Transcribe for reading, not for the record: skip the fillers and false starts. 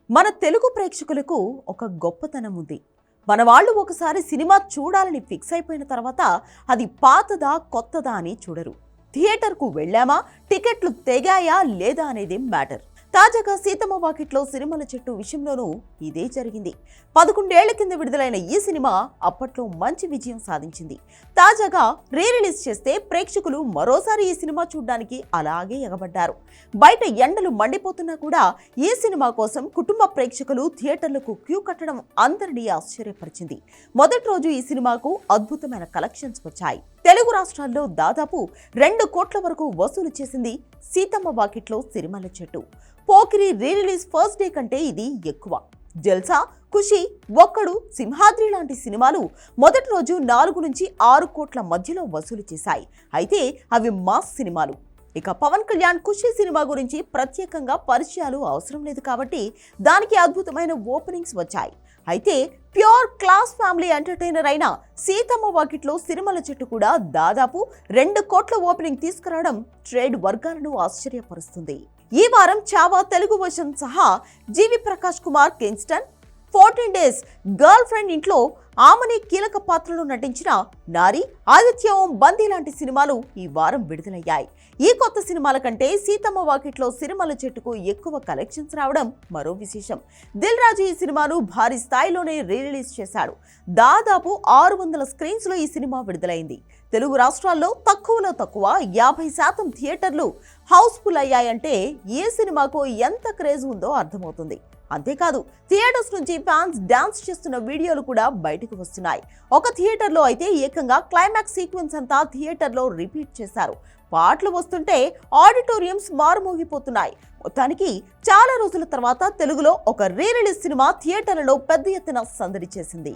మన తెలుగు ప్రేక్షకులకు ఒక గొప్పతనం ఉంది. మన వాళ్ళు ఒకసారి సినిమా చూడాలని ఫిక్స్ అయిపోయిన తర్వాత అది పాతదా కొత్తదా అని చూడరు. థియేటర్కు వెళ్ళామా, టికెట్లు తెగాయా లేదా అనేది మ్యాటర్. తాజాగా సీతమ్మ వాకిట్లో సిరిమల్ల చెట్టు విషయంలోనూ ఇదే జరిగింది. 11 ఏళ్ల కింద విడుదలైన ఈ సినిమా అప్పట్లో మంచి విజయం సాధించింది. తాజాగా రిలీజ్ చేస్తే ప్రేక్షకులు మరోసారి ఈ సినిమా చూడడానికి అలాగే ఎగబడ్డారు. బయట ఎండలు మండిపోతున్నా కూడా ఈ సినిమా కోసం కుటుంబ ప్రేక్షకులు థియేటర్లకు క్యూ కట్టడం అందరినీ ఆశ్చర్యపరిచింది. మొదటి రోజు ఈ సినిమాకు అద్భుతమైన కలెక్షన్స్ వచ్చాయి. తెలుగు రాష్ట్రాల్లో దాదాపు 2 కోట్ల వరకు వసూలు చేసింది సీతమ్మ వాకిట్లో సిరిమల్ల చెట్టు. పోకిరి రిలీజ్ ఫస్ట్ డే కంటే ఇది ఎక్కువ. జల్సా, ఖుషి, ఒక్కడు, సింహాద్రి లాంటి సినిమాలు మొదటి రోజు 4 నుంచి 6 కోట్ల మధ్యలో వసూలు చేశాయి. అయితే అవి మాస్ సినిమాలు. ఇక పవన్ కళ్యాణ్ ఖుషి సినిమా గురించి ప్రత్యేకంగా పరిచయాలు అవసరం లేదు కాబట్టి దానికి అద్భుతమైన ఓపెనింగ్స్ వచ్చాయి. అయితే ప్యూర్ క్లాస్ ఫ్యామిలీ ఎంటర్టైనర్ అయిన సీతమ్మ వాకిట్లో సిరిమల్ల చెట్టు కూడా దాదాపు 2 కోట్ల ఓపెనింగ్ తీసుకురావడం ట్రేడ్ వర్గాలను ఆశ్చర్యపరుస్తుంది. ఈ వారం చావా తెలుగు వర్షన్ సహా GV Prakash Kumar Kingston, 14 days girlfriend ఇంట్లో ఆమెని కీలక పాత్రలో నటించిన నారి, ఆదిత్య ఓం బందీ లాంటి సినిమాలు ఈ వారం విడుదలయ్యాయి. ఈ కొత్త సినిమాల కంటే సీతమ్మ వాకిట్లో సిరిమల్ల చెట్టుకు ఎక్కువ కలెక్షన్స్ రావడం మరో విశేషం. దిల్ రాజు ఈ సినిమాను భారీ స్థాయిలోనే రిలీజ్ చేశాడు. దాదాపు 600 స్క్రీన్స్ లో ఈ సినిమా విడుదలైంది. తెలుగు రాష్ట్రాల్లో తక్కువలో తక్కువ 50% థియేటర్లు హౌస్ఫుల్ అయ్యాయంటే ఈ సినిమాకు ఎంత క్రేజ్ ఉందో అర్థమవుతుంది. అంతేకాదు, థియేటర్స్ నుంచి ఫ్యాన్స్ డాన్స్ చేస్తున్న వీడియోలు కూడా బయటకు వస్తున్నాయి. ఒక థియేటర్లో అయితే ఏకంగా క్లైమాక్స్ సీక్వెన్స్ అంతా థియేటర్లో రిపీట్ చేశారు. పాటలు వస్తుంటే ఆడిటోరియంస్ మారుమోగిపోతున్నాయి. మొత్తానికి చాలా రోజుల తర్వాత తెలుగులో ఒక రిలీజ్ సినిమా థియేటర్లలో పెద్ద ఎత్తున సందడి చేసింది.